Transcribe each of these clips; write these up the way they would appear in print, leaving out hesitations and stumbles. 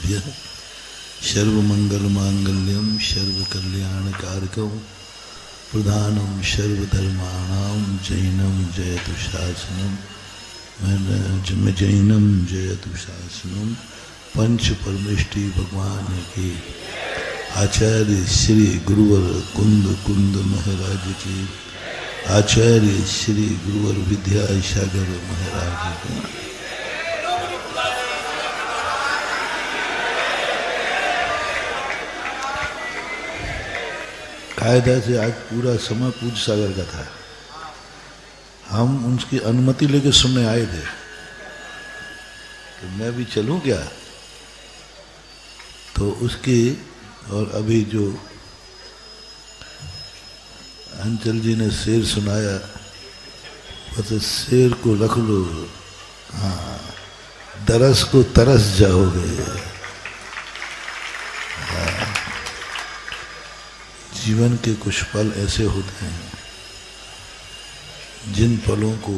सर्वेभ्यः सर्वमंगलमांगल्यं सर्वकल्याणकारकं प्रधानं सर्वधर्माणां जैनं जयतु शासनं जैनं जयतु शासनं पंच परमेष्टि भगवान के आचार्य श्री गुरुवर कुंद कुंद महाराज की आचार्य श्री गुरुवर विद्यासागर महाराज की कायदा से आज पूरा समय पूज्य सागर का था। हम उनकी अनुमति लेके सुनने आए थे तो मैं भी चलूं क्या, तो उसकी और अभी जो अंचल जी ने शेर सुनाया बस शेर को रख लो, हाँ दरस को तरस जाओगे। हाँ, जीवन के कुछ पल ऐसे होते हैं जिन पलों को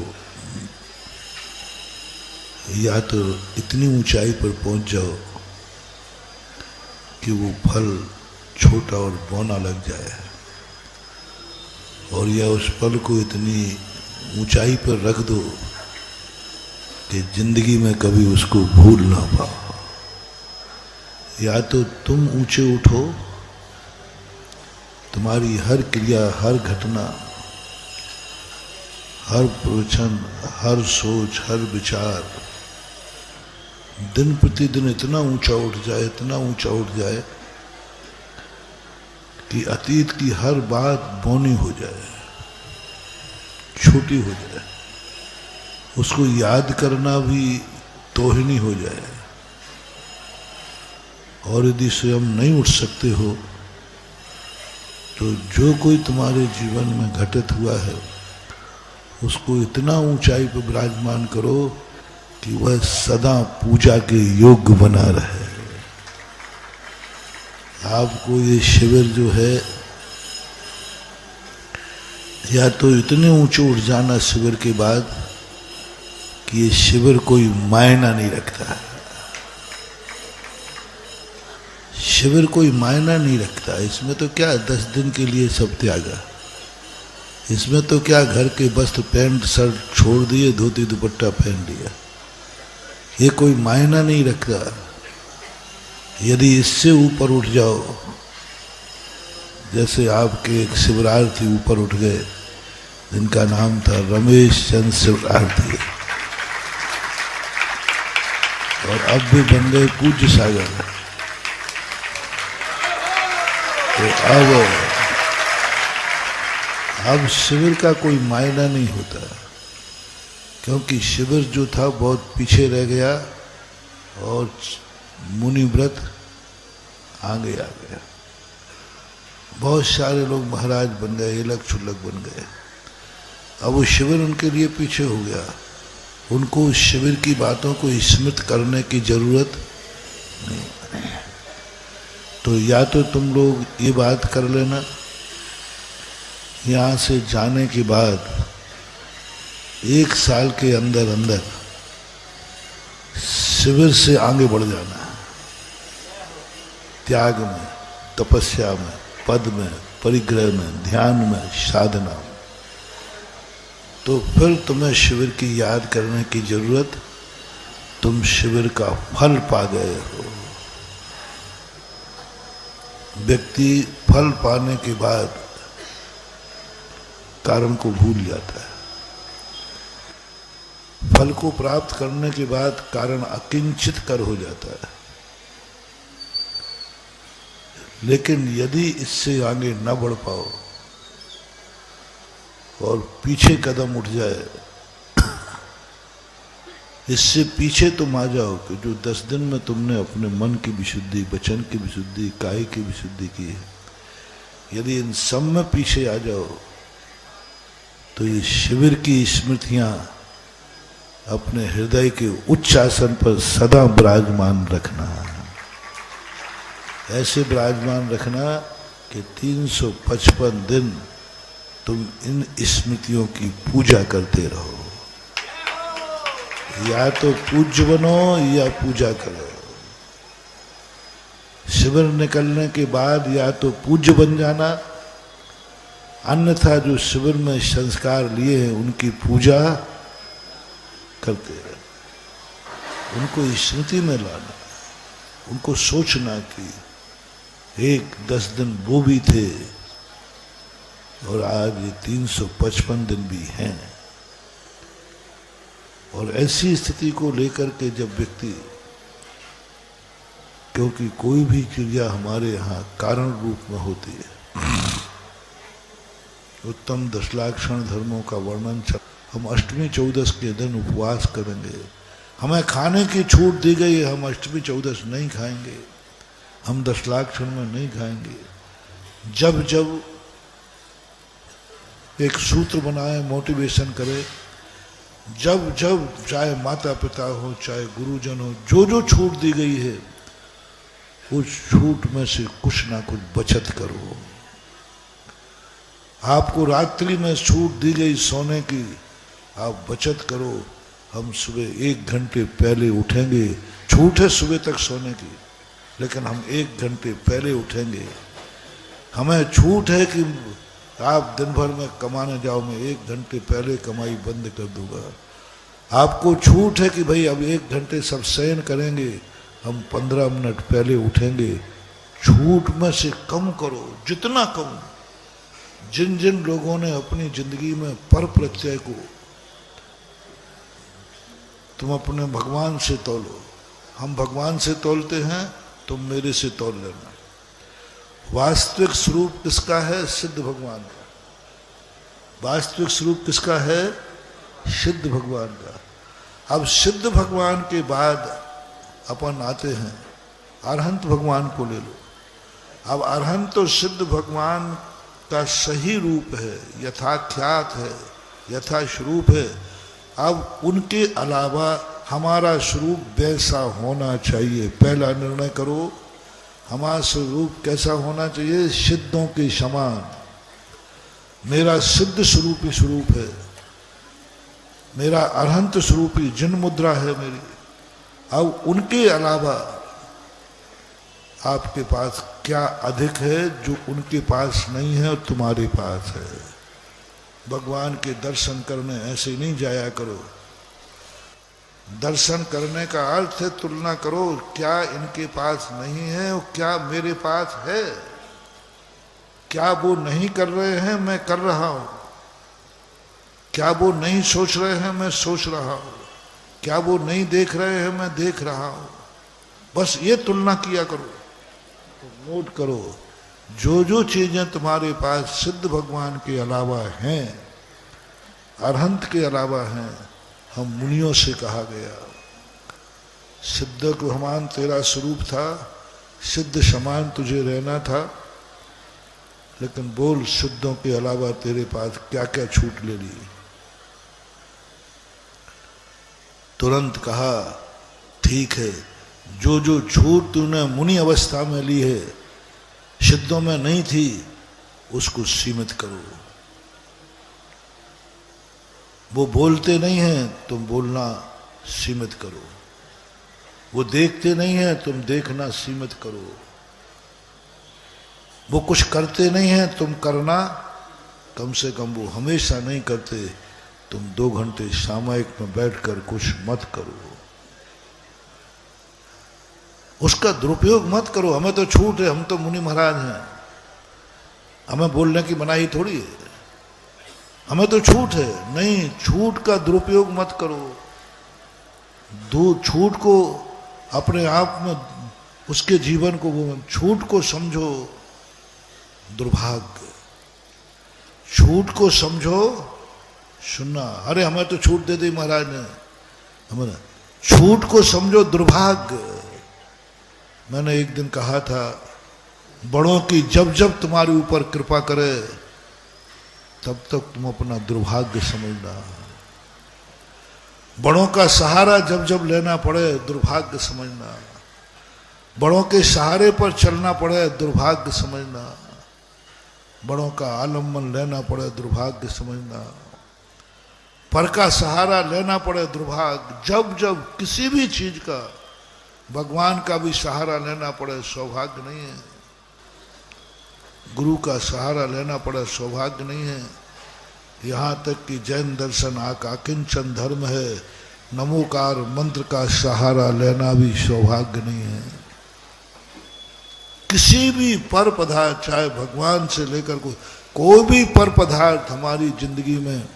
या तो इतनी ऊंचाई पर पहुंच जाओ कि वो फल छोटा और बौना लग जाए, और या उस पल को इतनी ऊंचाई पर रख दो कि जिंदगी में कभी उसको भूल ना पाओ। या तो तुम ऊंचे उठो, तुम्हारी हर क्रिया, हर घटना, हर प्रवचन, हर सोच, हर विचार दिन प्रतिदिन इतना ऊंचा उठ जाए, इतना ऊंचा उठ जाए कि अतीत की हर बात बौनी हो जाए, छोटी हो जाए, उसको याद करना भी तोहिनी हो जाए। और यदि स्वयं नहीं उठ सकते हो तो जो कोई तुम्हारे जीवन में घटित हुआ है उसको इतना ऊंचाई पर विराजमान करो कि वह सदा पूजा के योग्य बना रहे। आपको ये शिविर जो है, या तो इतने ऊंचे उठ जाना शिविर के बाद कि ये शिविर कोई मायना नहीं रखता है। शिविर कोई मायना नहीं रखता। इसमें तो क्या 10 दिन के लिए सब त्यागा, इसमें तो क्या घर के वस्त्र पैंट शर्ट छोड़ दिए, धोती दुपट्टा पहन लिया, ये कोई मायना नहीं रखता। यदि इससे ऊपर उठ जाओ, जैसे आपके एक शिवरार्थी ऊपर उठ गए जिनका नाम था रमेश चंद्र शिवरार्थी, और अब भी बन गए पूज्य सागर। तो अब शिविर का कोई मायना नहीं होता, क्योंकि शिविर जो था बहुत पीछे रह गया और मुनि व्रत आगे आ गया। बहुत सारे लोग महाराज बन गए, इलक छुलक बन गए। अब वो शिविर उनके लिए पीछे हो गया। उनको उस शिविर की बातों को स्मृत करने की जरूरत नहीं। तो या तो तुम लोग ये बात कर लेना, यहाँ से जाने के बाद 1 साल के अंदर अंदर शिविर से आगे बढ़ जाना है, त्याग में, तपस्या में, पद में, परिग्रह में, ध्यान में, साधना में। तो फिर तुम्हें शिविर की याद करने की जरूरत, तुम शिविर का फल पा गए हो। व्यक्ति फल पाने के बाद कारण को भूल जाता है। फल को प्राप्त करने के बाद कारण अकिंचित कर हो जाता है। लेकिन यदि इससे आगे न बढ़ पाओ और पीछे कदम उठ जाए, इससे पीछे तुम आ जाओ कि जो 10 दिन में तुमने अपने मन की विशुद्धि, वचन की विशुद्धि, काय की विशुद्धि की है, यदि इन सब में पीछे आ जाओ तो ये शिविर की स्मृतियां अपने हृदय के उच्च आसन पर सदा विराजमान रखना। ऐसे विराजमान रखना कि 355 दिन तुम इन स्मृतियों की पूजा करते रहो। या तो पूज्य बनो या पूजा करो। शिविर निकलने के बाद या तो पूज्य बन जाना, अन्यथा जो शिविर में संस्कार लिए हैं उनकी पूजा करते रहना, उनको स्मृति में लाना, उनको सोचना कि एक 10 दिन वो भी थे और आज ये 355 दिन भी हैं। और ऐसी स्थिति को लेकर के जब व्यक्ति, क्योंकि कोई भी क्रिया हमारे यहाँ कारण रूप में होती है, उत्तम 10 लाक्षण धर्मों का वर्णन हम अष्टमी चौदस के दिन उपवास करेंगे, हमें खाने की छूट दी गई है, हम अष्टमी चौदस नहीं खाएंगे, हम 10 लाक्षण में नहीं खाएंगे। जब जब एक सूत्र बनाए, मोटिवेशन करे, जब जब चाहे माता पिता हो चाहे गुरुजन हो, जो जो छूट दी गई है उस छूट में से कुछ ना कुछ बचत करो। आपको रात्रि में छूट दी गई सोने की, आप बचत करो। हम सुबह 1 घंटे पहले उठेंगे, छूट है सुबह तक सोने की, लेकिन हम 1 घंटे पहले उठेंगे। हमें छूट है कि आप दिन भर में कमाने जाओ, मैं 1 घंटे पहले कमाई बंद कर दूंगा। आपको छूट है कि भाई अब 1 घंटे सब शयन करेंगे, हम 15 मिनट पहले उठेंगे। छूट में से कम करो, जितना कम। जिन जिन लोगों ने अपनी जिंदगी में पर प्रत्यय को, तुम अपने भगवान से तोलो, हम भगवान से तोलते हैं, तुम मेरे से तोल लेना। वास्तविक स्वरूप किसका है? सिद्ध भगवान का। वास्तविक स्वरूप किसका है? सिद्ध भगवान का। अब सिद्ध भगवान के बाद अपन आते हैं अरहंत भगवान को ले लो। अब अरहंत तो सिद्ध भगवान का सही रूप है, यथाख्यात है, यथास्वरूप है। अब उनके अलावा हमारा स्वरूप वैसा होना चाहिए। पहला निर्णय करो, हमारा स्वरूप कैसा होना चाहिए? सिद्धों के समान। मेरा सिद्ध स्वरूपी स्वरूप है, मेरा अरहंत स्वरूपी जिन मुद्रा है मेरी। अब उनके अलावा आपके पास क्या अधिक है जो उनके पास नहीं है और तुम्हारे पास है? भगवान के दर्शन करने ऐसे नहीं जाया करो। दर्शन करने का अर्थ है तुलना करो, क्या इनके पास नहीं है और क्या मेरे पास है। क्या वो नहीं कर रहे हैं, मैं कर रहा हूं। क्या वो नहीं सोच रहे हैं, मैं सोच रहा हूं। क्या वो नहीं देख रहे हैं, मैं देख रहा हूं। बस ये तुलना किया करो, तो नोट करो जो जो चीजें तुम्हारे पास सिद्ध भगवान के अलावा हैं, अरहंत के अलावा हैं, हम मुनियों से कहा गया सिद्ध को समान तेरा स्वरूप था, सिद्ध समान तुझे रहना था, लेकिन बोल सिद्धों के अलावा तेरे पास क्या क्या छूट ले ली। तुरंत कहा ठीक है, जो जो छूट तूने मुनि अवस्था में ली है, सिद्धों में नहीं थी, उसको सीमित करो। वो बोलते नहीं हैं, तुम बोलना सीमित करो। वो देखते नहीं हैं, तुम देखना सीमित करो। वो कुछ करते नहीं हैं, तुम करना कम से कम वो हमेशा नहीं करते। तुम 2 घंटे सामयिक में बैठकर कुछ मत करो, उसका दुरुपयोग मत करो। हमें तो छूट है, हम तो मुनि महाराज हैं, हमें बोलने की मनाही थोड़ी है, हमें तो छूट है। नहीं, छूट का दुरुपयोग मत करो। छूट को अपने आप में, उसके जीवन को, वो छूट को समझो दुर्भाग्य। छूट को समझो, सुनना, अरे हमें तो छूट दे दी महाराज ने, हमें छूट को समझो दुर्भाग्य। मैंने एक दिन कहा था, बड़ों की जब जब तुम्हारे ऊपर कृपा करे तब तक तुम अपना दुर्भाग्य समझना। बड़ों का सहारा जब जब लेना पड़े दुर्भाग्य समझना। बड़ों के सहारे पर चलना पड़े दुर्भाग्य समझना। बड़ों का आलम्बन लेना पड़े दुर्भाग्य समझना। पर का सहारा लेना पड़े दुर्भाग्य। जब जब किसी भी चीज का भगवान का भी सहारा लेना पड़े सौभाग्य नहीं है, गुरु का सहारा लेना पड़े सौभाग्य नहीं है। यहाँ तक कि जैन दर्शन आकिंचन धर्म है, नमोकार मंत्र का सहारा लेना भी सौभाग्य नहीं है। किसी भी पर पदार्थ, चाहे भगवान से लेकर कोई भी पर पदार्थ हमारी जिंदगी में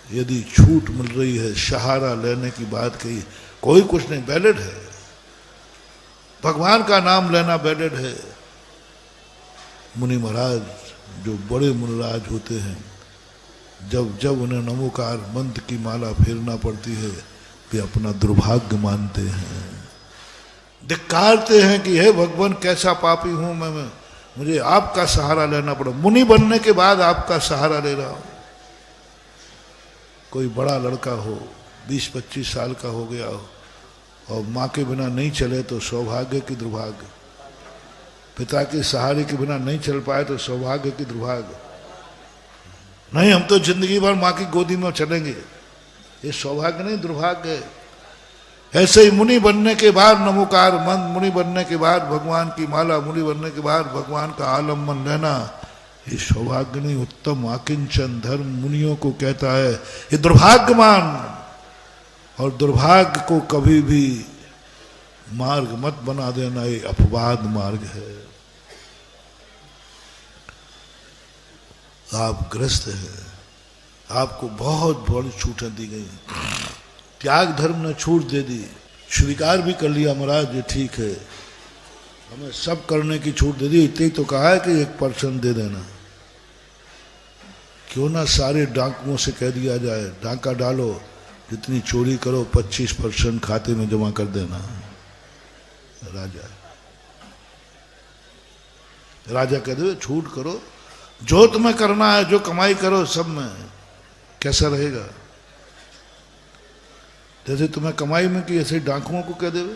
यदि छूट मिल रही है, सहारा लेने की बात कही, कोई कुछ नहीं, वैलिड है। भगवान का नाम लेना वैलिड है। मुनि महाराज जो बड़े मुनिराज होते हैं, जब जब उन्हें नमोकार मंत्र की माला फेरना पड़ती है, वे अपना दुर्भाग्य मानते हैं, धिक्कारते हैं कि हे भगवान कैसा पापी हूं मैं, मुझे आपका सहारा लेना पड़ा। मुनि बनने के बाद आपका सहारा ले रहा हूं। कोई बड़ा लड़का हो, 20-25 साल का हो गया हो और माँ के बिना नहीं चले तो सौभाग्य की दुर्भाग्य, पिता के सहारे के बिना नहीं चल पाए तो सौभाग्य की दुर्भाग्य। नहीं, हम तो जिंदगी भर माँ की गोदी में चलेंगे, ये सौभाग्य नहीं दुर्भाग्य है। ऐसे ही मुनि बनने के बाद नमोकार मंत्र, मुनि बनने के बाद भगवान की माला, मुनि बनने के बाद भगवान का आलम्बन लेना, ये सौभाग्य नहीं, उत्तम आकिंचन धर्म मुनियों को कहता है। ये दुर्भाग्यमान, और दुर्भाग्य को कभी भी मार्ग मत बना देना, ये अपवाद मार्ग है। आप ग्रस्त हैं, आपको बहुत बड़ी छूटें दी गई, त्याग धर्म ने छूट दे दी, स्वीकार भी कर लिया महाराज ये ठीक है, हमें सब करने की छूट दे दी, इतने तो कहा है कि 1% दे देना। क्यों ना सारे डाकुओं से कह दिया जाए, डाका डालो, जितनी चोरी करो 25% खाते में जमा कर देना। राजा कह दे छूट करो, जो तुम्हें करना है, जो कमाई करो सब में। कैसा रहेगा? जैसे तुम्हें कमाई में की, ऐसे डाकुओं को कह देवे,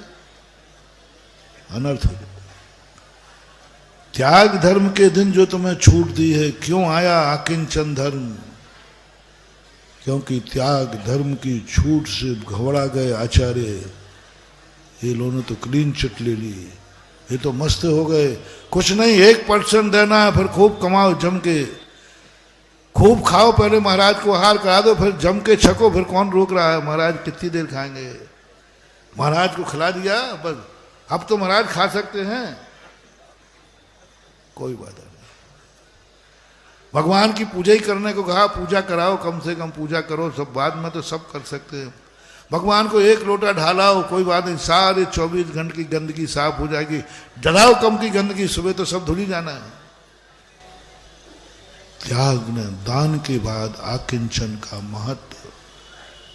अनर्थ हो जाए। त्याग धर्म के दिन जो तुम्हें छूट दी है, क्यों आया आकिंचन धर्म? क्योंकि त्याग धर्म की छूट से घबरा गए आचार्य, ये लोगों ने तो क्लीन चिट ले ली, ये तो मस्त हो गए। कुछ नहीं, 1% देना है, फिर खूब कमाओ जम के, खूब खाओ, पहले महाराज को आहार करा दो, फिर जम के छको, फिर कौन रोक रहा है? महाराज कितनी देर खाएंगे? महाराज को खिला दिया बस, अब तो महाराज खा सकते हैं, कोई बात नहीं। भगवान की पूजा ही करने को कहा, पूजा कराओ, कम से कम पूजा करो, सब बाद में तो सब कर सकते हैं। भगवान को 1 लोटा ढालाओ, कोई बात नहीं, सारे 24 घंटे की गंदगी साफ हो जाएगी। डराओ कम की गंदगी, सुबह तो सब धुल ही जाना है। त्याग ने, दान के बाद आकिंचन का महत्व,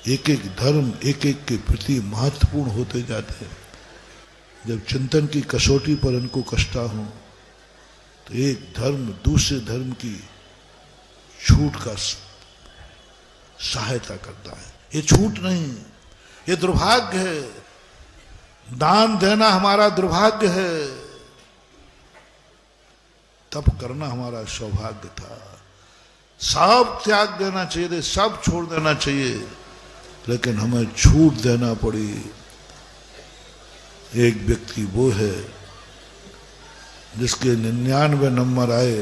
एक एक धर्म एक एक के प्रति महत्वपूर्ण होते जाते हैं। जब चिंतन की कसौटी पर इनको कसता हूं तो एक धर्म दूसरे धर्म की छूट का सहायता करता है। ये छूट नहीं, ये दुर्भाग्य है। दान देना हमारा दुर्भाग्य है, तब करना हमारा सौभाग्य था। सब त्याग देना चाहिए, सब छोड़ देना चाहिए, लेकिन हमें छूट देना पड़ी। एक व्यक्ति वो है जिसके 99 नंबर आए,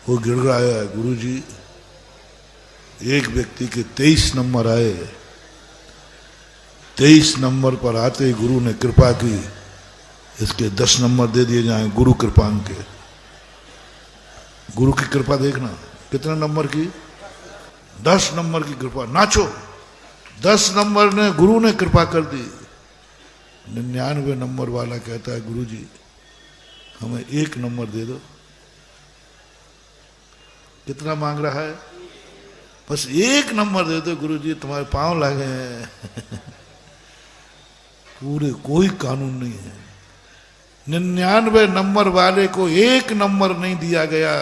वो गिड़गिड़ाया, गुरुजी एक व्यक्ति के 23 नंबर आए, 23 नंबर पर आते ही गुरु ने कृपा की, इसके 10 नंबर दे दिए जाएं गुरु कृपांक के। गुरु की कृपा देखना, कितने नंबर की? 10 नंबर की कृपा। नाचो, 10 नंबर ने गुरु ने कृपा कर दी। 99 नंबर वाला कहता है, गुरुजी हमें 1 नंबर दे दो। कितना मांग रहा है? बस 1 नंबर दे दो गुरुजी, तुम्हारे पांव लगे हैं। पूरे कोई कानून नहीं है। 99 नंबर वाले को 1 नंबर नहीं दिया गया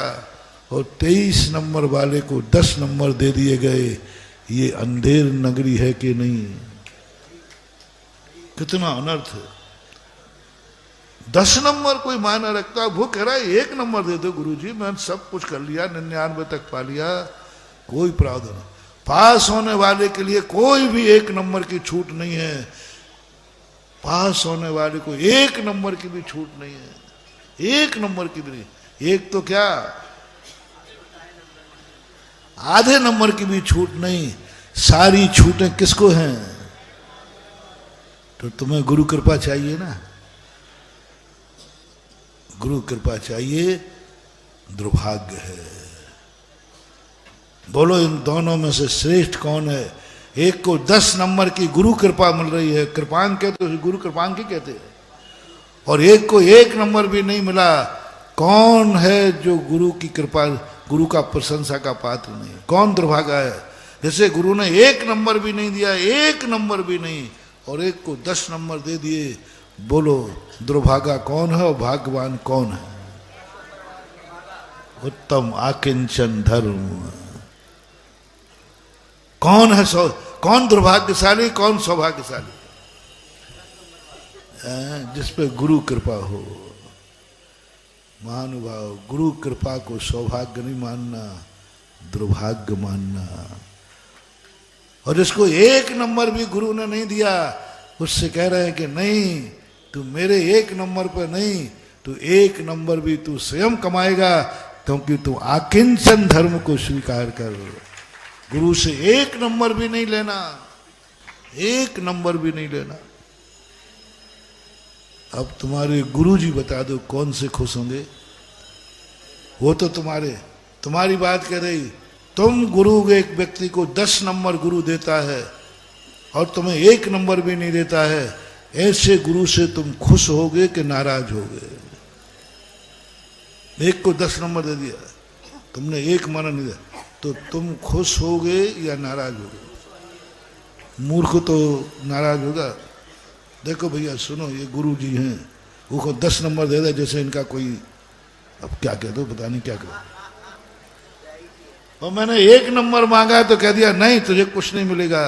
और 23 नंबर वाले को 10 नंबर दे दिए गए। ये अंधेर नगरी है कि नहीं? कितना अनर्थ है। 10 नंबर कोई मायने रखता है? वो कह रहा है 1 नंबर दे दो गुरुजी, मैंने सब कुछ कर लिया, 99 तक पा लिया, कोई प्रावधान। पास होने वाले के लिए कोई भी 1 नंबर की छूट नहीं है। पास होने वाले को 1 नंबर की भी छूट नहीं है, 1 नंबर की भी नहीं। एक तो क्या, आधे नंबर की भी छूट नहीं। सारी छूटें किसको हैं? तो तुम्हें गुरु कृपा चाहिए ना, गुरु कृपा चाहिए, दुर्भाग्य है। बोलो इन दोनों में से श्रेष्ठ कौन है? एक को 10 नंबर की गुरु कृपा मिल रही है, कृपांक कहते हैं, गुरु कृपांक ही कहते हैं, और एक को 1 नंबर भी नहीं मिला। कौन है जो गुरु की कृपा, गुरु का प्रशंसा का पात्र नहीं? कौन दुर्भागा है? जैसे गुरु ने 1 नंबर भी नहीं दिया, 1 नंबर भी नहीं, और एक को 10 नंबर दे दिए। बोलो दुर्भागा कौन है और भाग्यवान कौन है? उत्तम आकिंचन धर्म। कौन है कौन दुर्भाग्यशाली, कौन सौभाग्यशाली? जिस पे गुरु कृपा हो। महानुभाव, गुरु कृपा को सौभाग्य नहीं मानना, दुर्भाग्य मानना। और जिसको 1 नंबर भी गुरु ने नहीं दिया, उससे कह रहे हैं कि नहीं, तू मेरे 1 नंबर पर नहीं, तू 1 नंबर भी तू स्वयं कमाएगा, क्योंकि तू आकिंचन धर्म को स्वीकार कर। गुरु से 1 नंबर भी नहीं लेना, 1 नंबर भी नहीं लेना। अब तुम्हारे गुरु जी बता दो कौन से खुश होंगे? वो तो तुम्हारी बात कह रही। तुम गुरु एक व्यक्ति को 10 नंबर गुरु देता है और तुम्हें 1 नंबर भी नहीं देता है, ऐसे गुरु से तुम खुश होगे कि नाराज होगे? एक को 10 नंबर दे दिया, तुमने 1 माना नहीं दिया, तो तुम खुश होगे या नाराज होगे? मूर्ख तो नाराज होगा। देखो भैया सुनो, ये गुरु जी हैं, वो 10 नंबर दे दे, जैसे इनका कोई, अब क्या कह दो, पता नहीं क्या करो। और मैंने 1 नंबर मांगा तो कह दिया नहीं, तुझे कुछ नहीं मिलेगा।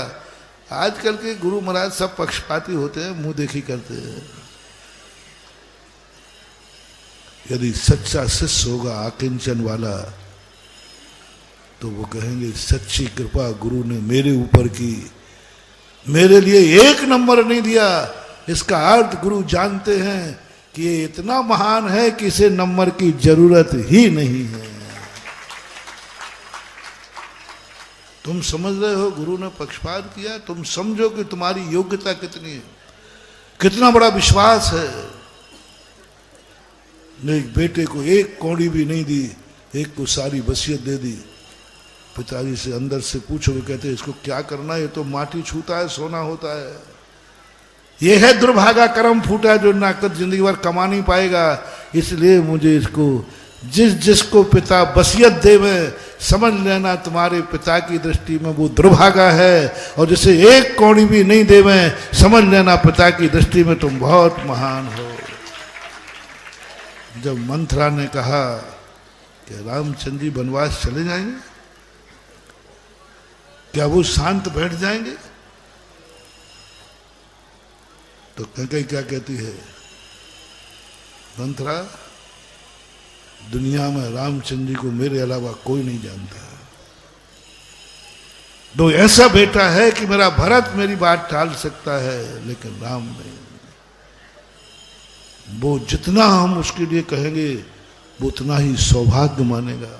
आजकल के गुरु महाराज सब पक्षपाती होते हैं, मुंह देखी करते हैं। यदि सच्चा शिष्य होगा आकिंचन वाला, तो वो कहेंगे सच्ची कृपा गुरु ने मेरे ऊपर की, मेरे लिए 1 नंबर नहीं दिया। इसका अर्थ गुरु जानते हैं कि ये इतना महान है कि इसे नंबर की जरूरत ही नहीं है। तुम समझ रहे हो गुरु ने पक्षपात किया? तुम समझो कि तुम्हारी योग्यता कितनी है, कितना बड़ा विश्वास है। एक बेटे को 1 कौड़ी भी नहीं दी, एक को सारी वसीयत दे दी। पिताजी से अंदर से पूछोगे, कहते इसको क्या करना है? ये तो माटी छूता है, सोना होता है। ये है दुर्भागा कर्म फूटा, जो नाकद जिंदगी भर कमा नहीं पाएगा। इसलिए मुझे इसको, जिसको पिता वसीयत देवे, समझ लेना तुम्हारे पिता की दृष्टि में वो दुर्भागा है, और जिसे 1 कौड़ी भी नहीं देवे, समझ लेना पिता की दृष्टि में तुम बहुत महान हो। जब मंथरा ने कहा कि रामचंद्र जी वनवास चले जाएंगे, क्या वो शांत बैठ जाएंगे? तो कैकेयी क्या कहती है, मंथरा, दुनिया में रामचंद्र जी को मेरे अलावा कोई नहीं जानता। तो ऐसा बेटा है कि मेरा भरत मेरी बात टाल सकता है, लेकिन राम नहीं। वो जितना हम उसके लिए कहेंगे वो उतना ही सौभाग्य मानेगा,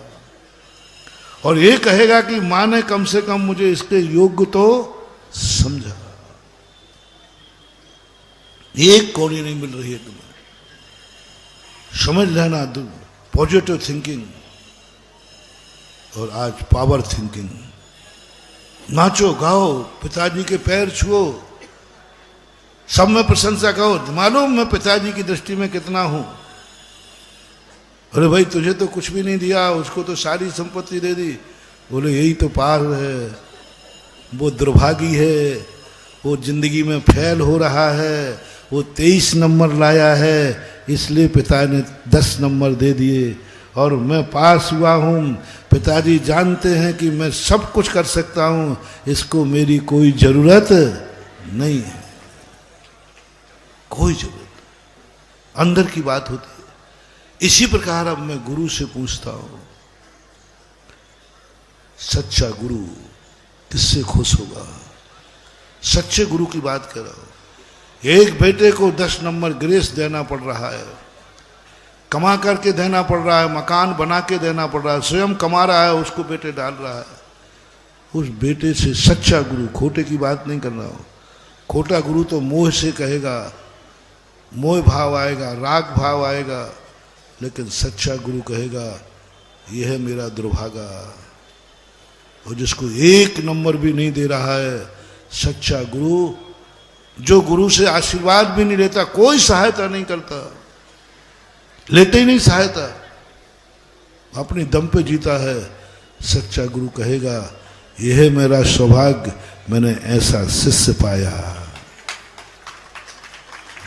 और ये कहेगा कि माँ ने कम से कम मुझे इसके योग्य तो समझा। 1 कौड़ी नहीं मिल रही है तुम्हें, समझ लेना। पॉजिटिव थिंकिंग और आज पावर थिंकिंग। नाचो गाओ, पिताजी के पैर छुओ, सब में प्रशंसा करो। मालूम मैं पिताजी की दृष्टि में कितना हूं। अरे भाई तुझे तो कुछ भी नहीं दिया, उसको तो सारी संपत्ति दे दी। बोले यही तो पार है, वो दुर्भागी है, वो जिंदगी में फेल हो रहा है, वो 23 नंबर लाया है, इसलिए पिता ने 10 नंबर दे दिए, और मैं पास हुआ हूँ। पिताजी जानते हैं कि मैं सब कुछ कर सकता हूँ, इसको मेरी कोई जरूरत नहीं है, कोई जरूरत। अंदर की बात होती है। इसी प्रकार अब मैं गुरु से पूछता हूं, सच्चा गुरु किससे खुश होगा? सच्चे गुरु की बात कर रहा हूं। एक बेटे को 10 नंबर ग्रेस देना पड़ रहा है, कमा करके देना पड़ रहा है, मकान बना के देना पड़ रहा है, स्वयं कमा रहा है, उसको बेटे डाल रहा है। उस बेटे से सच्चा गुरु, खोटे की बात नहीं कर रहा हूं, खोटा गुरु तो मोह से कहेगा, मोह भाव आएगा, राग भाव आएगा, लेकिन सच्चा गुरु कहेगा यह है मेरा दुर्भागा। और जिसको 1 नंबर भी नहीं दे रहा है, सच्चा गुरु, जो गुरु से आशीर्वाद भी नहीं लेता, कोई सहायता नहीं करता, लेते ही नहीं सहायता, अपने दम पे जीता है, सच्चा गुरु कहेगा यह है मेरा सौभाग्य, मैंने ऐसा शिष्य पाया।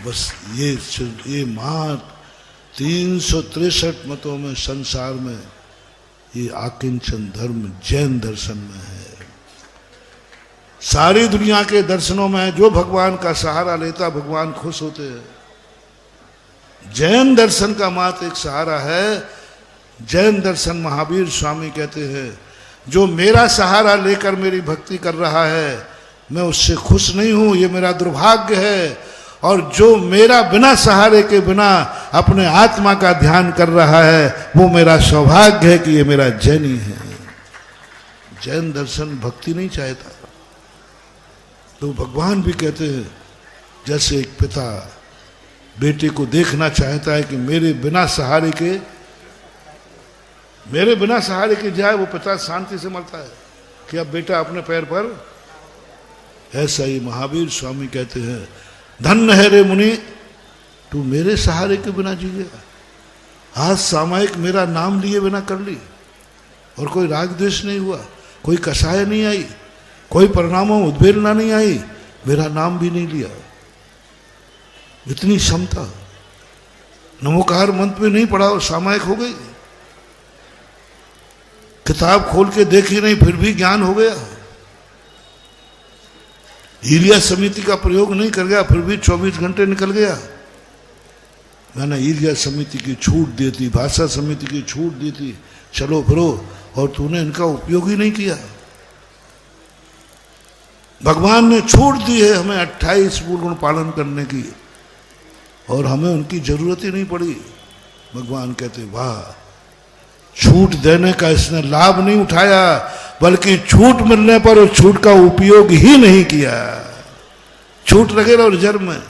बस ये मात्र 363 मतों में संसार में ये आकिंचन धर्म जैन दर्शन में है। सारी दुनिया के दर्शनों में जो भगवान का सहारा लेता भगवान खुश होते हैं। जैन दर्शन का मात्र एक सहारा है, जैन दर्शन महावीर स्वामी कहते हैं, जो मेरा सहारा लेकर मेरी भक्ति कर रहा है मैं उससे खुश नहीं हूं, ये मेरा दुर्भाग्य है। और जो मेरा बिना सहारे के बिना अपने आत्मा का ध्यान कर रहा है वो मेरा सौभाग्य है कि ये मेरा जैनी है। जैन दर्शन भक्ति नहीं चाहता। तो भगवान भी कहते हैं जैसे एक पिता बेटे को देखना चाहता है कि मेरे बिना सहारे के जाए, वो पिता शांति से मरता है कि अब बेटा अपने पैर पर। ऐसा ही महावीर स्वामी कहते हैं, धन्य है रे मुनि तू मेरे सहारे के बिना जी गया। आज सामायिक मेरा नाम लिए बिना कर ली और कोई राग द्वेष नहीं हुआ, कोई कषाय नहीं आई, कोई परिणामों उद्वेलना नहीं आई, मेरा नाम भी नहीं लिया। इतनी क्षमता, नमोकार मंत्र में नहीं पढ़ा और सामायिक हो गई, किताब खोल के देखी नहीं फिर भी ज्ञान हो गया। ईर्या समिति का प्रयोग नहीं कर गया फिर भी 24 घंटे निकल गया। मैंने ईर्या समिति की छूट दी थी, भाषा समिति की छूट दी थी, चलो फिरो, और तूने इनका उपयोग ही नहीं किया। भगवान ने छूट दी है हमें 28 मूल गुण पालन करने की और हमें उनकी जरूरत ही नहीं पड़ी। भगवान कहते वाह, छूट देने का इसने लाभ नहीं उठाया बल्कि छूट मिलने पर उस छूट का उपयोग ही नहीं किया। छूट लगेगा और जन्म में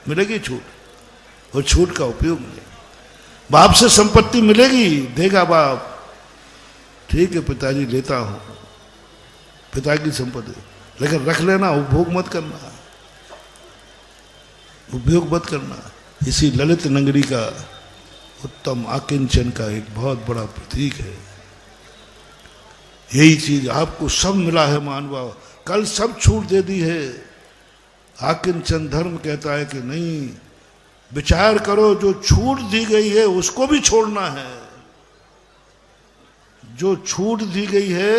मिलेगी छूट और छूट का उपयोग मिलेगा। बाप से संपत्ति मिलेगी, देगा बाप, ठीक है पिताजी लेता हूं पिता की संपत्ति, लेकिन रख लेना, उपभोग मत करना, उपयोग मत करना। इसी ललित नगरी का उत्तम आकिंचन का एक बहुत बड़ा प्रतीक है। यही चीज आपको सब मिला है मानवा, कल सब छूट दे दी है। आकिंचन धर्म कहता है कि नहीं, विचार करो, जो छूट दी गई है उसको भी छोड़ना है, जो छूट दी गई है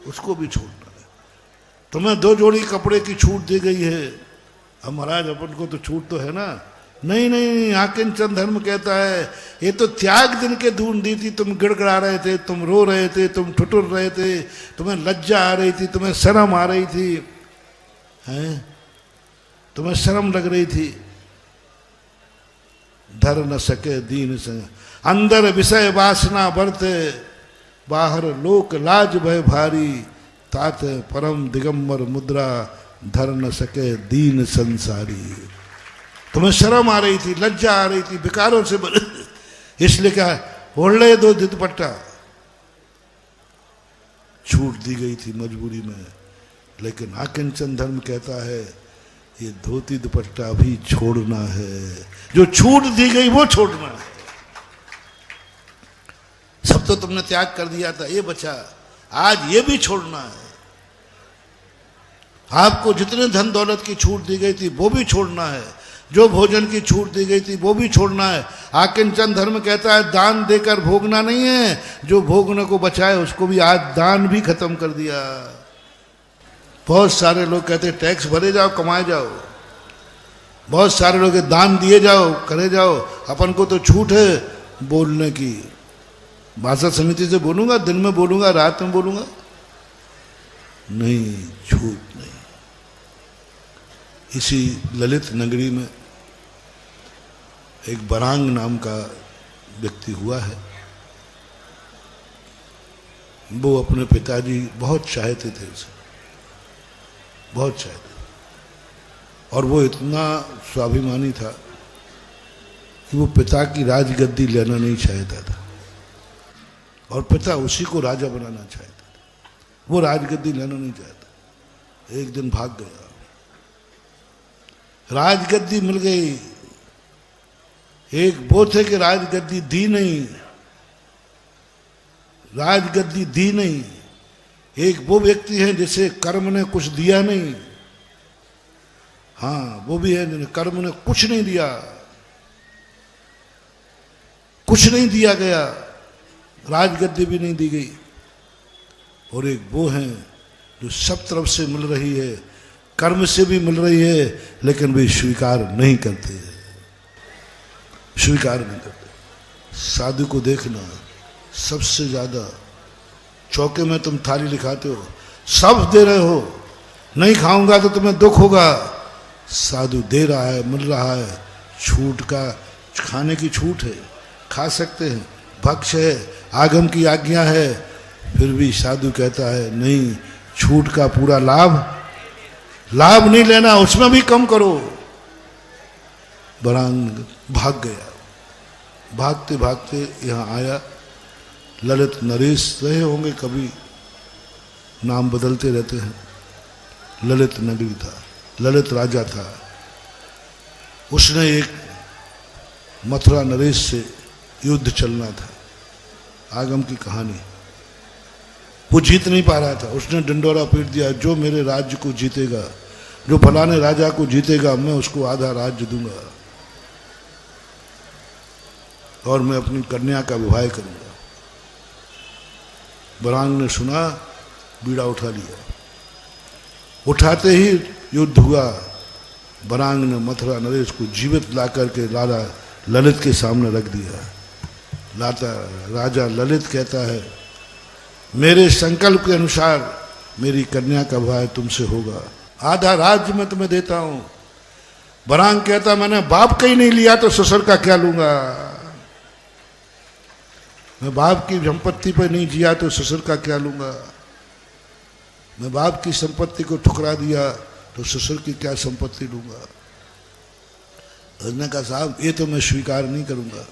उसको भी छोड़ना है। तुम्हें 2 जोड़ी कपड़े की छूट दी गई है, अब महाराज अपन को तो छूट तो है ना, नहीं नहीं, आकिंचन धर्म कहता है ये तो त्याग दिन के दून दी थी, तुम गिड़गड़ा रहे थे, तुम रो रहे थे, तुम ठुठुर रहे थे, तुम्हें लज्जा आ रही थी, तुम्हें शर्म आ रही थी, हैं, तुम्हें शर्म लग रही थी, धर न सके दीन संग, अंदर विषय वासना बरते, बाहर लोक लाज भय भारी, तात परम दिगंबर मुद्रा, धर न सके दीन संसारी। तुम्हें शर्म आ रही थी, लज्जा आ रही थी, विकारों से इसलिए क्या ओढ़ ले 2 दुपट्टा, छूट दी गई थी मजबूरी में। लेकिन आकिंचन धर्म कहता है ये धोती दुपट्टा भी छोड़ना है, जो छूट दी गई वो छोड़ना है। सब तो तुमने त्याग कर दिया था, ये बचा, आज ये भी छोड़ना है। आपको जितने धन दौलत की छूट दी गई थी वो भी छोड़ना है, जो भोजन की छूट दी गई थी वो भी छोड़ना है। आकिंचन धर्म कहता है दान देकर भोगना नहीं है, जो भोगने को बचाए उसको भी आज दान भी खत्म कर दिया। बहुत सारे लोग कहते हैं टैक्स भरे जाओ, कमाए जाओ, बहुत सारे लोग दान दिए जाओ, करे जाओ, अपन को तो छूट है बोलने की। भाषा समिति से बोलूंगा, दिन में बोलूंगा, रात में बोलूंगा, नहीं, छूट नहीं। इसी ललित नगरी में एक बरांग नाम का व्यक्ति हुआ है। वो अपने पिताजी बहुत चाहते थे उसे, बहुत चाहते, और वो इतना स्वाभिमानी था कि वो पिता की राजगद्दी लेना नहीं चाहता था, और पिता उसी को राजा बनाना चाहता था। वो राजगद्दी लेना नहीं चाहता। एक दिन भाग गया, राजगद्दी मिल गई। एक वो थे कि राजगद्दी दी नहीं, राजगद्दी दी नहीं। एक वो व्यक्ति है जिसे कर्म ने कुछ दिया नहीं। हाँ, वो भी है जिन्हें कर्म ने कुछ नहीं दिया, कुछ नहीं दिया गया, राजगद्दी भी नहीं दी गई। और एक वो है जो सब तरफ से मिल रही है, कर्म से भी मिल रही है, लेकिन वे स्वीकार नहीं करते, स्वीकार नहीं करते। साधु को देखना, सबसे ज्यादा चौके में तुम थाली लिखाते हो, सब दे रहे हो, नहीं खाऊंगा तो तुम्हें दुख होगा। साधु दे रहा है, मिल रहा है, छूट का, खाने की छूट है, खा सकते हैं, भक्ष है, आगम की आज्ञा है, फिर भी साधु कहता है नहीं, छूट का पूरा लाभ नहीं लेना, उसमें भी कम करो। बरांग भाग गया। भागते भागते यहाँ आया। ललित नरेश रहे होंगे, कभी नाम बदलते रहते हैं। ललित नगरी था, ललित राजा था। उसने एक मथुरा नरेश से युद्ध चलना था, आगम की कहानी। वो जीत नहीं पा रहा था। उसने डंडोरा पीट दिया, जो मेरे राज्य को जीतेगा, जो फलाने राजा को जीतेगा, मैं उसको आधा राज्य दूंगा और मैं अपनी कन्या का विवाह करूंगा। बरांग ने सुना, बीड़ा उठा लिया। उठाते ही युद्ध हुआ। बरांग ने मथुरा नरेश को जीवित ला करके लाला ललित के सामने रख दिया। लाता राजा ललित कहता है, मेरे संकल्प के अनुसार मेरी कन्या का विवाह तुमसे होगा, आधा राज्य मैं तुम्हें देता हूं। बरांग कहता, मैंने बाप का ही नहीं लिया तो ससुर का क्या लूंगा? मैं बाप की संपत्ति पर नहीं जिया तो ससुर का क्या लूंगा? मैं बाप की संपत्ति को ठुकरा दिया तो ससुर की क्या संपत्ति लूंगा? उसने कहा, साहब ये तो मैं स्वीकार नहीं करूंगा।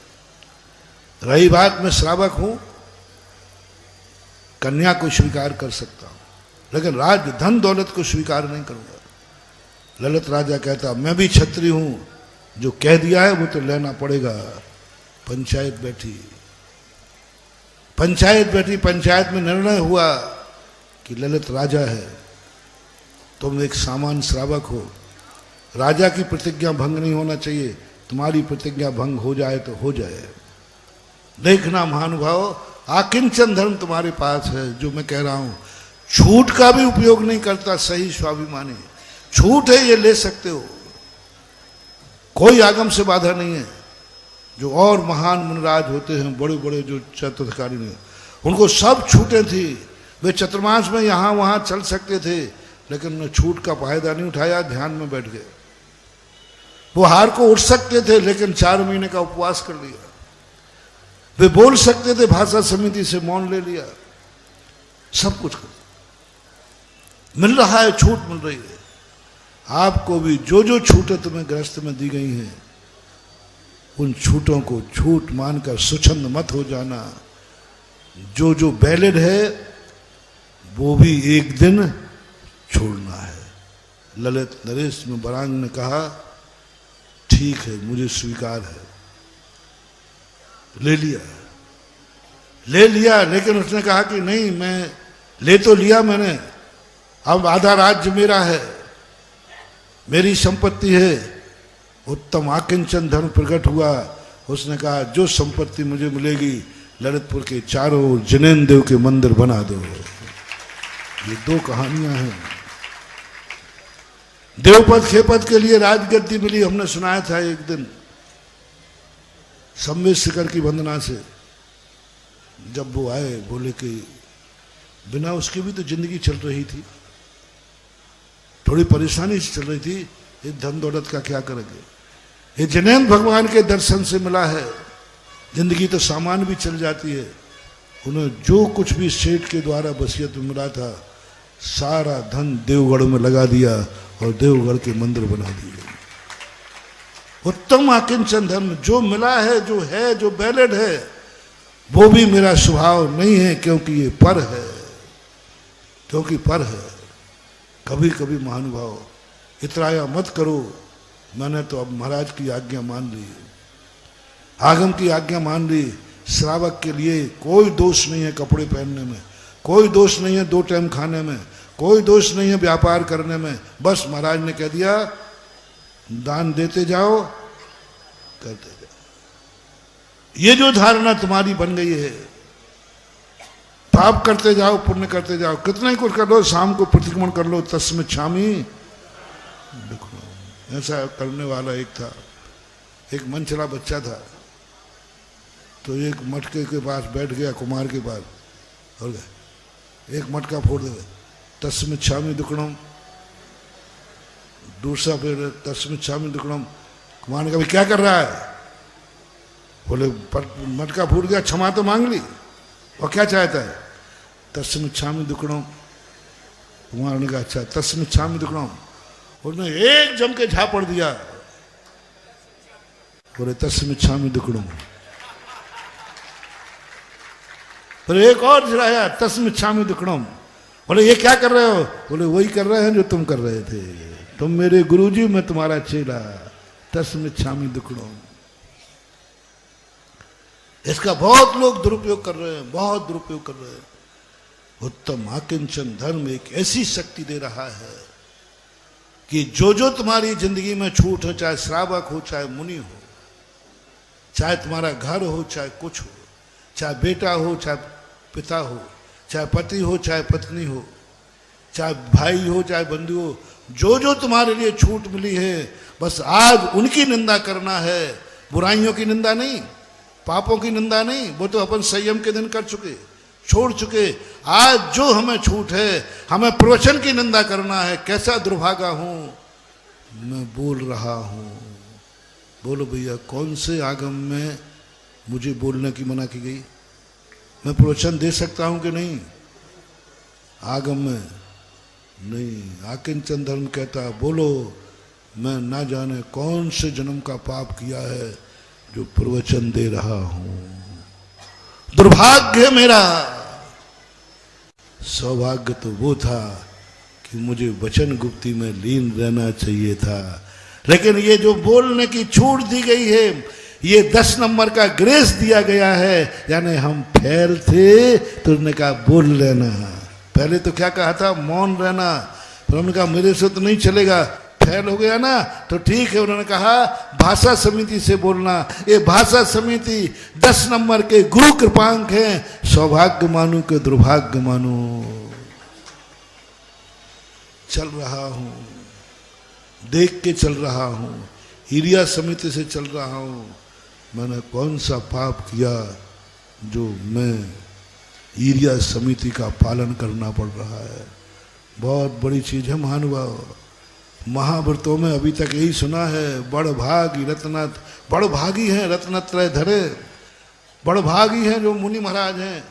रही बात, मैं श्रावक हूं, कन्या को स्वीकार कर सकता हूं, लेकिन राज धन दौलत को स्वीकार नहीं करूंगा। ललित राजा कहता, मैं भी क्षत्रिय हूं, जो कह दिया है वो तो लेना पड़ेगा। पंचायत बैठी, पंचायत में निर्णय हुआ कि ललित राजा है, तुम एक सामान्य श्रावक हो, राजा की प्रतिज्ञा भंग नहीं होना चाहिए, तुम्हारी प्रतिज्ञा भंग हो जाए तो हो जाए। देखना महानुभाव, आकिंचन धर्म तुम्हारे पास है। जो मैं कह रहा हूं, छूट का भी उपयोग नहीं करता सही स्वाभिमानी। छूट है, ये ले सकते हो, कोई आगम से बाधा नहीं है। जो और महान मुनिराज होते हैं, बड़े बड़े जो चतुर्थकारी ने, उनको सब छूटें थी। वे चतुर्मास में यहां वहां चल सकते थे, लेकिन उन्होंने छूट का फायदा नहीं उठाया, ध्यान में बैठ गए। वो हार को उठ सकते थे, लेकिन 4 महीने का उपवास कर लिया। वे बोल सकते थे, भाषा समिति से मौन ले लिया। सब कुछ मिल रहा है, छूट मिल रही है। आपको भी जो जो छूटें तुम्हें गृहस्थ में दी गई हैं, उन छूटों को छूट मानकर स्वच्छंद मत हो जाना। जो जो वैलिड है वो भी एक दिन छोड़ना है। ललित नरेश में बरांग ने कहा, ठीक है, मुझे स्वीकार है। ले लिया, लेकिन उसने कहा कि नहीं, मैं ले तो लिया मैंने, अब आधा राज्य मेरा है, मेरी संपत्ति है। उत्तम आकिंचन धर्म प्रकट हुआ। उसने कहा, जो संपत्ति मुझे मिलेगी, ललितपुर के चारों ओर जनेन देव के मंदिर बना दो। ये 2 कहानियां हैं। देवपद खेपद के लिए राजगद्दी मिली, हमने सुनाया था एक दिन, संवेद शिखर की वंदना से। जब वो आए, बोले कि बिना उसकी भी तो जिंदगी चल रही थी, थोड़ी परेशानी चल रही थी, ये धन दौलत का क्या करेंगे। ये जिनेंद्र भगवान के दर्शन से मिला है, जिंदगी तो सामान भी चल जाती है। उन्हें जो कुछ भी सेठ के द्वारा वसीयत में मिला था, सारा धन देवगढ़ में लगा दिया और देवगढ़ के मंदिर बना दिए। उत्तम आकिंचन धर्म जो मिला है, जो है, जो वैलिड है, वो भी मेरा स्वभाव नहीं है, क्योंकि ये पर है, क्योंकि पर है। कभी कभी महानुभाव इतराया मत करो, मैंने तो अब महाराज की आज्ञा मान ली, आगम की आज्ञा मान ली। श्रावक के लिए कोई दोष नहीं है कपड़े पहनने में, कोई दोष नहीं है 2 टाइम खाने में, कोई दोष नहीं है व्यापार करने में। बस महाराज ने कह दिया दान देते जाओ, करते जाओ। ये जो धारणा तुम्हारी बन गई है, पाप करते जाओ, पुण्य करते जाओ, कितना ही कुछ कर लो, शाम को प्रतिक्रमण कर लो, तस्मच्छामि। देखो ऐसा करने वाला एक था, एक मनचला बच्चा था, तो एक मटके के पास बैठ गया, कुमार के पास, और एक मटका फोड़ दे, तस्मच्छामि दुक्कड़म। दूसरा फिर तस्मच्छामि दुक्कड़म। कुमार ने कहा क्या कर रहा है? बोले मटका फूट गया, क्षमा तो मांग ली, और क्या चाहता है? तस्मच्छामि दुक्कड़म। कुमार ने कहा अच्छा तस्मच्छामि दुक्कड़म। उसने एक जम के झापड़ दिया, बोले तस्मच्छामि दुक्कड़म। फिर एक और जलाया, तस्मच्छामि दुक्कड़म। बोले ये क्या कर रहे हो? बोले वही कर रहे हैं जो तुम कर रहे थे, तुम मेरे गुरुजी, मैं तुम्हारा चेला, तस्मच्छामि दुक्कड़म। इसका बहुत लोग दुरुपयोग कर रहे हैं, बहुत दुरुपयोग कर रहे हैं। उत्तम आकिंचन धर्म एक ऐसी शक्ति दे रहा है कि जो जो तुम्हारी जिंदगी में छूट हो, चाहे श्रावक हो, चाहे मुनि हो, चाहे तुम्हारा घर हो, चाहे कुछ हो, चाहे बेटा हो, चाहे पिता हो, चाहे पति हो, चाहे पत्नी हो, चाहे भाई हो, चाहे बंधु हो, जो जो तुम्हारे लिए छूट मिली है, बस आज उनकी निंदा करना है। बुराइयों की निंदा नहीं, पापों की निंदा नहीं, वो तो अपन संयम के दिन कर चुके, छोड़ चुके। आज जो हमें छूट है, हमें प्रवचन की निंदा करना है। कैसा दुर्भागा हूं मैं बोल रहा हूं। बोलो भैया, कौन से आगम में मुझे बोलने की मना की गई? मैं प्रवचन दे सकता हूं कि नहीं? आगम में नहीं। आकिंचन धर्म कहता है बोलो, मैं ना जाने कौन से जन्म का पाप किया है जो प्रवचन दे रहा हूं। दुर्भाग्य मेरा। सौभाग्य तो वो था कि मुझे वचन गुप्ती में लीन रहना चाहिए था, लेकिन ये जो बोलने की छूट दी गई है, ये 10 नंबर का ग्रेस दिया गया है। यानी हम फेल थे तो उन्होंने कहा बोल लेना। पहले तो क्या कहा था? मौन रहना। फिर उन्होंने कहा मेरे से तो नहीं चलेगा, फेल हो गया ना तो ठीक है। उन्होंने कहा भाषा समिति से बोलना। ये भाषा समिति 10 नंबर के गुरु कृपांक हैं। सौभाग्य मानू के दुर्भाग्य मानू। चल रहा हूं, देख के चल रहा हूं, हिरिया समिति से चल रहा हूं। मैंने कौन सा पाप किया जो मैं हिरिया समिति का पालन करना पड़ रहा है? बहुत बड़ी चीज है महानुभाव। महाव्रतों में अभी तक यही सुना है, बड़ भागी रत्नत, बड़ भागी हैं रत्नत्रय धरे, बड़ भागी हैं जो मुनि महाराज हैं,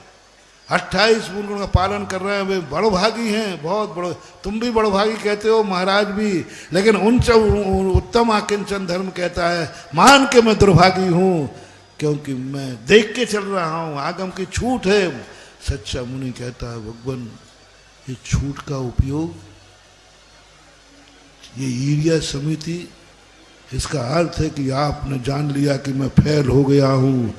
28 गुणों का पालन कर रहे हैं, वे बड़ भागी हैं, बहुत बड़ो। तुम भी बड़ भागी कहते हो, महाराज भी, लेकिन उत्तम आकिंचन धर्म कहता है मान के मैं दुर्भागी हूं, क्योंकि मैं देख के चल रहा हूं, आगम की छूट है। सच्चा मुनि कहता है भगवान, ये छूट का उपयोग, ये ईरिया समिति, इसका अर्थ है कि आपने जान लिया कि मैं फेल हो गया हूं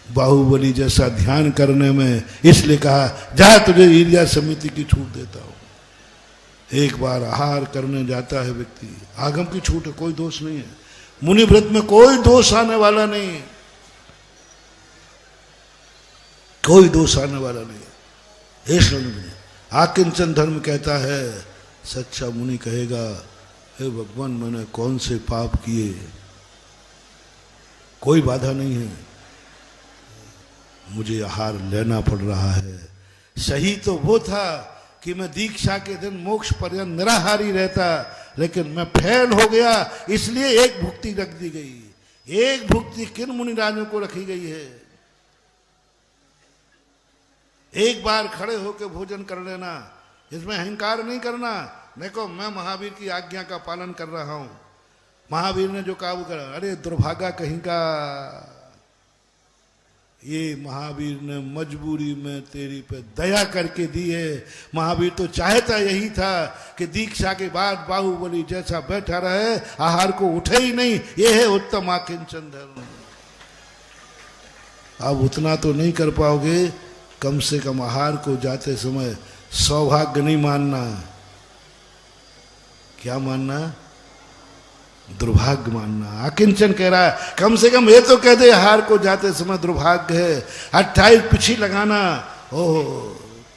बाहुबली जैसा ध्यान करने में, इसलिए कहा जा तुझे ईरिया समिति की छूट देता हूं। एक बार आहार करने जाता है व्यक्ति, आगम की छूट है, कोई दोष नहीं है, मुनि व्रत में कोई दोष आने वाला नहीं, कोई दोष आने वाला नहीं। इसलिए आकिंचन धर्म कहता है, सच्चा मुनि कहेगा हे भगवान मैंने कौन से पाप किए, कोई बाधा नहीं है, मुझे आहार लेना पड़ रहा है। सही तो वो था कि मैं दीक्षा के दिन मोक्ष पर्यंत निराहारी रहता, लेकिन मैं फेल हो गया, इसलिए एक भुक्ति रख दी गई। एक भुक्ति किन मुनिराजों को रखी गई है? एक बार खड़े होकर भोजन कर लेना, इसमें अहंकार नहीं करना। देखो मैं महावीर की आज्ञा का पालन कर रहा हूं, महावीर ने जो कहा वो करा। अरे दुर्भागा कहीं का, ये महावीर ने मजबूरी में तेरी पे दया करके दी है। महावीर तो चाहता यही था कि दीक्षा के बाद बाहुबली जैसा बैठा रहे, आहार को उठे ही नहीं। ये है उत्तम आकिंचन धर्म। अब उतना तो नहीं कर पाओगे, कम से कम आहार को जाते समय सौभाग्य नहीं मानना। क्या मानना? दुर्भाग्य मानना। आकिंचन कह रहा है कम से कम ये तो कह दे आहार को जाते समय दुर्भाग्य है। 28 पिछी लगाना। ओह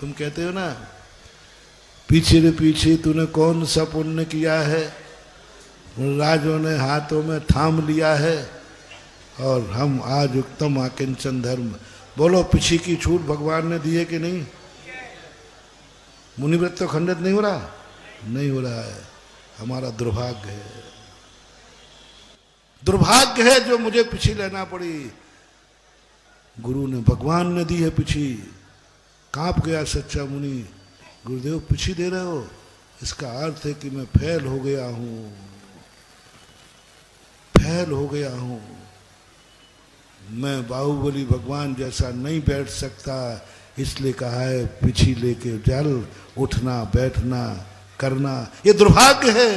तुम कहते हो ना, पीछे रे पीछे तूने कौन सा पुण्य किया है, राजों ने हाथों में थाम लिया है, और हम आज उत्तम आकिंचन धर्म। बोलो पिछी की छूट भगवान ने दी है कि नहीं? मुनिव्रत तो खंडित नहीं हो रहा? नहीं हो रहा है। हमारा दुर्भाग्य है, दुर्भाग्य है जो मुझे पिछी लेना पड़ी। गुरु ने, भगवान ने दी है पिछी। कांप गया सच्चा मुनि, गुरुदेव पिछी दे रहे हो, इसका अर्थ है कि मैं फेल हो गया हूं, फेल हो गया हूं। मैं बाहुबली भगवान जैसा नहीं बैठ सकता, इसलिए कहा है पिछी लेके चल, उठना बैठना करना। ये दुर्भाग्य है।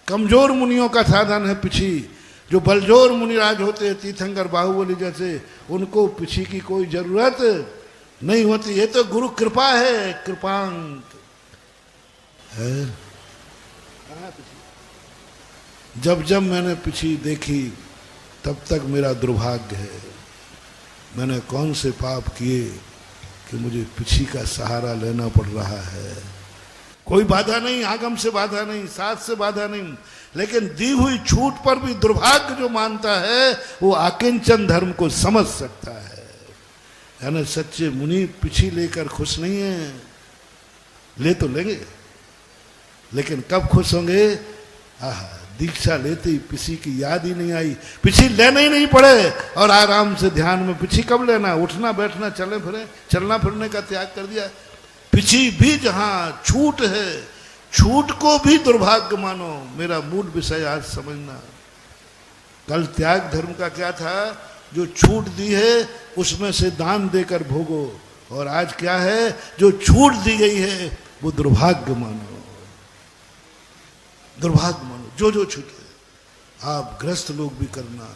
कमजोर मुनियों का साधन है पिछी। जो बलजोर मुनिराज होते हैं, तीर्थंकर बाहुबली जैसे, उनको पिछी की कोई जरूरत नहीं होती। ये तो गुरु कृपा है, कृपांक है। जब जब मैंने पिछी देखी तब तक मेरा दुर्भाग्य है। मैंने कौन से पाप किए कि मुझे पिछी का सहारा लेना पड़ रहा है? कोई बाधा नहीं, आगम से बाधा नहीं, साथ से बाधा नहीं, लेकिन दी हुई छूट पर भी दुर्भाग्य जो मानता है वो आकिंचन धर्म को समझ सकता है। यानी सच्चे मुनि पिछी लेकर खुश नहीं है। ले तो लेंगे, लेकिन कब खुश होंगे? दीक्षा लेते ही पिछी की याद ही नहीं आई, पिछी लेना ही नहीं पड़े, और आराम से ध्यान में। पिछी कब लेना? उठना बैठना, चले फिरे, चलना फिरने का त्याग कर दिया। पिछी भी जहां छूट है, छूट को भी दुर्भाग्य मानो। मेरा मूल विषय आज समझना। कल त्याग धर्म का क्या था? जो छूट दी है उसमें से दान देकर भोगो, और आज क्या है? जो छूट दी गई है वो दुर्भाग्य मानो, दुर्भाग्य मानो। जो जो छूटे आप गृहस्थ लोग भी करना।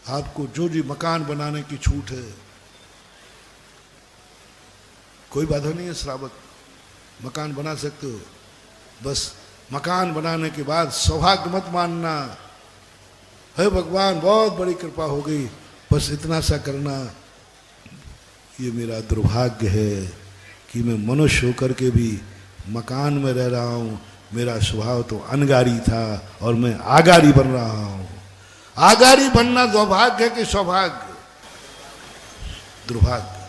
आपको जो जो मकान बनाने की छूट है, कोई बाधा नहीं है। श्रावक मकान बना सकते हो, बस मकान बनाने के बाद सौभाग्य मत मानना है भगवान बहुत बड़ी कृपा हो गई, बस इतना सा करना। ये मेरा दुर्भाग्य है कि मैं मनुष्य होकर के भी मकान में रह रहा हूं। मेरा स्वभाव तो अनगारी था और मैं आगारी बन रहा हूं। आगारी बनना सौभाग्य है कि सौभाग्य? दुर्भाग्य।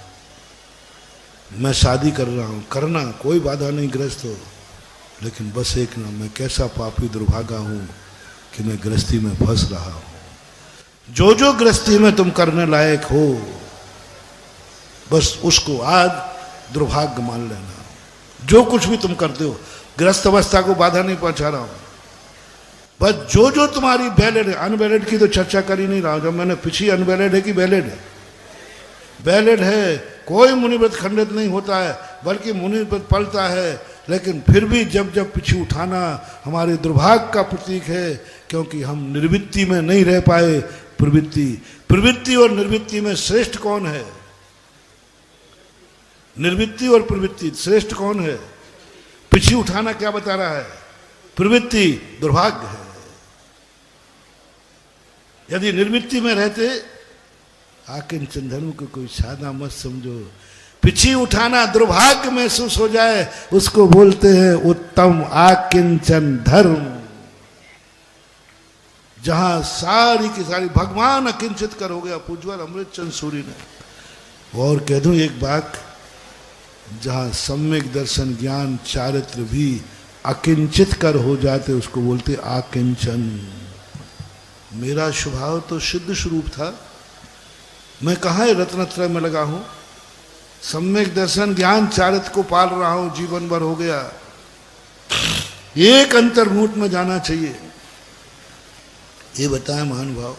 मैं शादी कर रहा हूं, करना कोई बाधा नहीं, गृहस्थ हो, लेकिन बस एक ना, मैं कैसा पापी दुर्भागा हूं कि मैं गृहस्थी में फंस रहा हूं। जो जो गृहस्थी में तुम करने लायक हो, बस उसको आज दुर्भाग्य मान लेना। जो कुछ भी तुम करते हो, गृहस्थ अवस्था को बाधा नहीं पहुंचा रहा हूं, बस जो जो तुम्हारी वैलिड है। अनवैलिड की तो चर्चा कर ही नहीं रहा हूं। जब मैंने पिछी अनवैलिड है कि वैलिड है? वैलिड है। कोई मुनिव्रत खंडित नहीं होता है, बल्कि मुनिव्रत पलता है। लेकिन फिर भी जब जब पिछी उठाना हमारे दुर्भाग्य का प्रतीक है, क्योंकि हम निर्वृत्ति में नहीं रह पाए। प्रवृत्ति और निर्वृत्ति में श्रेष्ठ कौन है? निर्वृत्ति और प्रवृत्ति श्रेष्ठ कौन है? पिछी उठाना क्या बता रहा है? प्रवृत्ति दुर्भाग्य है। यदि निर्वृत्ति में रहते, आकिंचन धर्म को कोई सादा मत समझो। पिछी उठाना दुर्भाग्य महसूस हो जाए, उसको बोलते हैं उत्तम आकिंचन धर्म। जहां सारी की सारी भगवान अकिंचित कर हो गया। पूज्यवर अमृतचंद सूरी ने। और कह दूं एक बात, जहाँ सम्यक दर्शन ज्ञान चारित्र भी अकिंचित कर हो जाते उसको बोलते आकिंचन। मेरा स्वभाव तो सिद्ध स्वरूप था, मैं कहाँ रत्नत्रय में लगा हूं, सम्यक दर्शन ज्ञान चारित्र को पाल रहा हूं, जीवन भर हो गया। एक अंतर्मुहूर्त में जाना चाहिए। ये बताएं महानुभाव,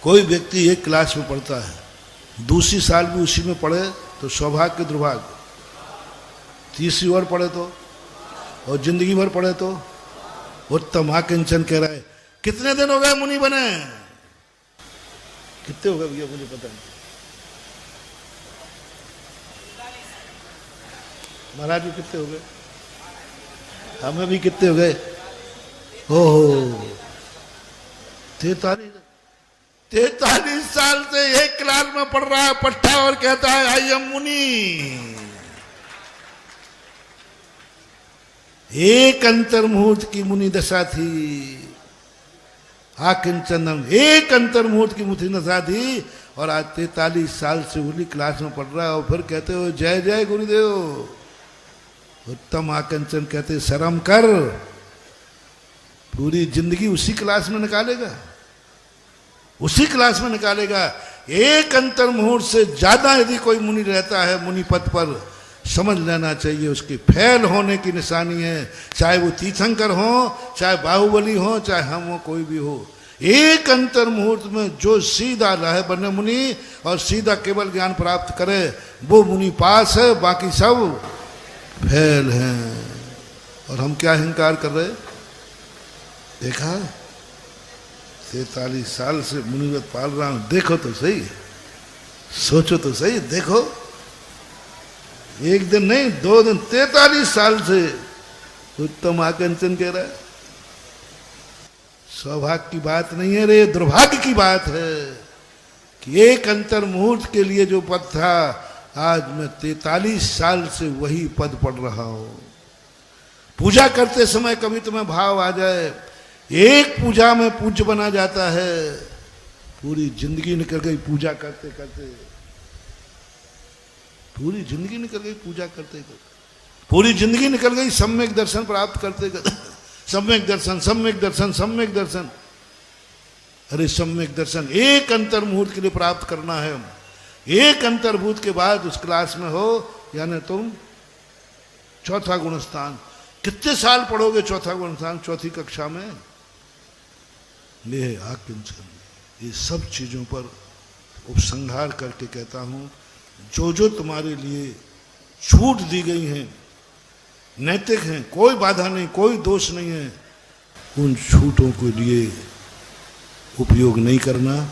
कोई व्यक्ति एक क्लास में पढ़ता है, दूसरी साल भी उसी में पढ़े तो सौभाग्य दुर्भाग्य, तीसरी ओर पढ़े तो, और जिंदगी भर पढ़े तो उत्तम। आकिंचन कह रहा है। कितने दिन हो गए मुनि बने? कितने हो गए भैया, मुझे पता नहीं। महाराज जी कितने हो गए? हमें भी कितने हो गए? ओहो 43 साल से एक क्लास में पढ़ रहा है पट्टा और कहता है आई एम मुनि। एक अंतर्मुहूर्त की मुनि दशा थी। आकिंचनम एक अंतर्मुहूर्त की मुनि दशा थी और आज 43 साल से उन्हीं क्लास में पढ़ रहा है और फिर कहते हो जय जय गुरुदेव। उत्तम आकिंचन कहते शर्म कर, पूरी जिंदगी उसी क्लास में निकालेगा, उसी क्लास में निकालेगा। एक अंतर्मुहूर्त से ज्यादा यदि कोई मुनि रहता है मुनि पद पर, समझ लेना चाहिए उसके फेल होने की निशानी है। चाहे वो तीर्थंकर हो, चाहे बाहुबली हो, चाहे हम हो, कोई भी हो। एक अंतर्मुहूर्त में जो सीधा रहे बने मुनि और सीधा केवल ज्ञान प्राप्त करे वो मुनि पास है, बाकी सब फेल हैं। और हम क्या अहंकार कर रहे? देखा 43 साल से मुनिवत पाल रहा हूं, देखो तो सही, सोचो तो सही, देखो एक दिन नहीं 2 दिन, 43 साल से। उत्तम आकिंचन कह रहा है सौभाग्य की बात नहीं है रे, दुर्भाग्य की बात है कि एक अंतर्मुहूर्त के लिए जो पद था आज मैं 43 साल से वही पद पढ़ रहा हूं। पूजा करते समय कभी तुम्हें भाव आ जाए, एक पूजा में पूज्य बना जाता है। पूरी जिंदगी निकल गई पूजा करते करते, पूरी जिंदगी निकल गई पूजा करते करते, पूरी जिंदगी निकल गई सम्यक दर्शन प्राप्त करते करते। सम्यक दर्शन, सम्यक दर्शन, सम्यक दर्शन। अरे सम्यक दर्शन एक अंतर्मुहूर्त के लिए प्राप्त करना है। एक अंतर्भूत के बाद उस क्लास में हो, यानी तुम चौथा गुणस्थान। कितने साल पढ़ोगे चौथा गुणस्थान चौथी कक्षा में? ये आकिंचन, ये सब चीजों पर उपसंहार करके कहता हूं, जो जो तुम्हारे लिए छूट दी गई हैं, नैतिक हैं, कोई बाधा नहीं, कोई दोष नहीं है, उन छूटों के लिए उपयोग नहीं करना,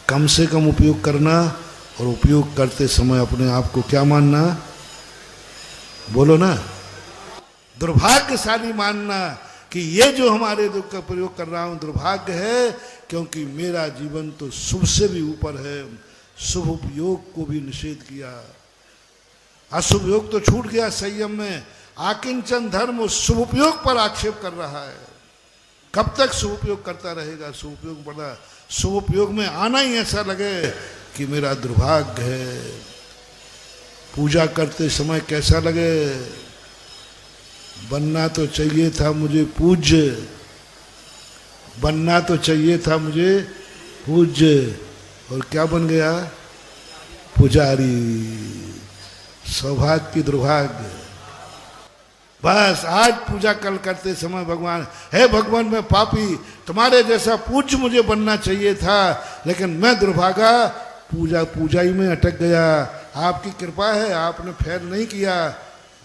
कम से कम उपयोग करना। और उपयोग करते समय अपने आप को क्या मानना? बोलो ना, दुर्भाग्यशाली मानना कि ये जो हमारे दुख का प्रयोग कर रहा हूं दुर्भाग्य है, क्योंकि मेरा जीवन तो शुभ से भी ऊपर है। शुभ उपयोग को भी निषेध किया, अशुभ योग तो छूट गया संयम में। आकिंचन धर्म उस शुभ उपयोग पर आक्षेप कर रहा है। कब तक शुभ उपयोग करता रहेगा? शुभ उपयोग बड़ा, शुभ उपयोग में आना ही ऐसा लगे कि मेरा दुर्भाग्य है। पूजा करते समय कैसा लगे? बनना तो चाहिए था मुझे पूज्य, बनना तो चाहिए था मुझे पूज्य, और क्या बन गया? पुजारी। सौभाग्य की दुर्भाग्य। बस आज पूजा कल करते समय भगवान, हे भगवान मैं पापी, तुम्हारे जैसा पूज्य मुझे बनना चाहिए था, लेकिन मैं दुर्भागा, पूजा ही में अटक गया। आपकी कृपा है, आपने फेल नहीं किया,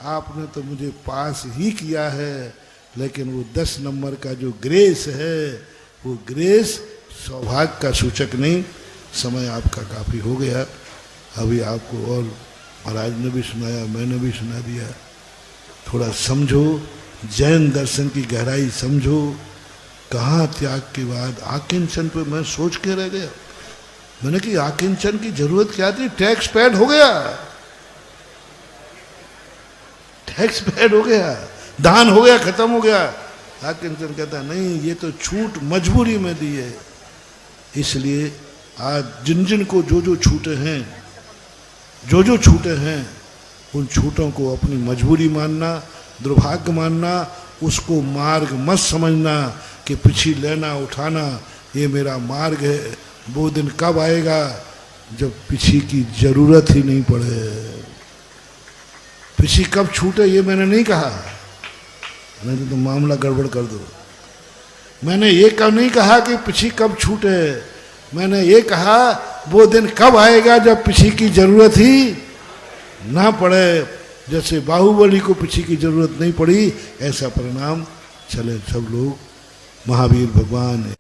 आपने तो मुझे पास ही किया है। लेकिन वो 10 नंबर का जो ग्रेस है, वो ग्रेस सौभाग्य का सूचक नहीं। समय आपका काफ़ी हो गया, अभी आपको और महाराज ने भी सुनाया, मैंने भी सुना दिया। थोड़ा समझो, जैन दर्शन की गहराई समझो। कहाँ त्याग के बाद आकिंचन पे मैं सोच के रह गया। मैंने कि आकिंचन की जरूरत क्या थी? टैक्स पेड हो गया, टैक्स पेड हो गया, दान हो गया, खत्म हो गया। आकिंचन कहता नहीं, ये तो छूट मजबूरी में दी है। इसलिए आज जिन जिन को जो जो छूटे हैं, जो जो छूटे हैं, उन छूटों को अपनी मजबूरी मानना, दुर्भाग्य मानना, उसको मार्ग मत समझना कि पीछे लेना उठाना ये मेरा मार्ग है। वो दिन कब आएगा जब पीछे की जरूरत ही नहीं पड़े। पीछे कब छूटे ये मैंने नहीं कहा, नहीं तो मामला गड़बड़ कर दो। मैंने ये कब नहीं कहा कि पीछे कब छूटे, मैंने ये कहा वो दिन कब आएगा जब पीछे की जरूरत ही ना पड़े। जैसे बाहुबली को पीछे की जरूरत नहीं पड़ी, ऐसा परिणाम चले सब लोग महावीर भगवान ने।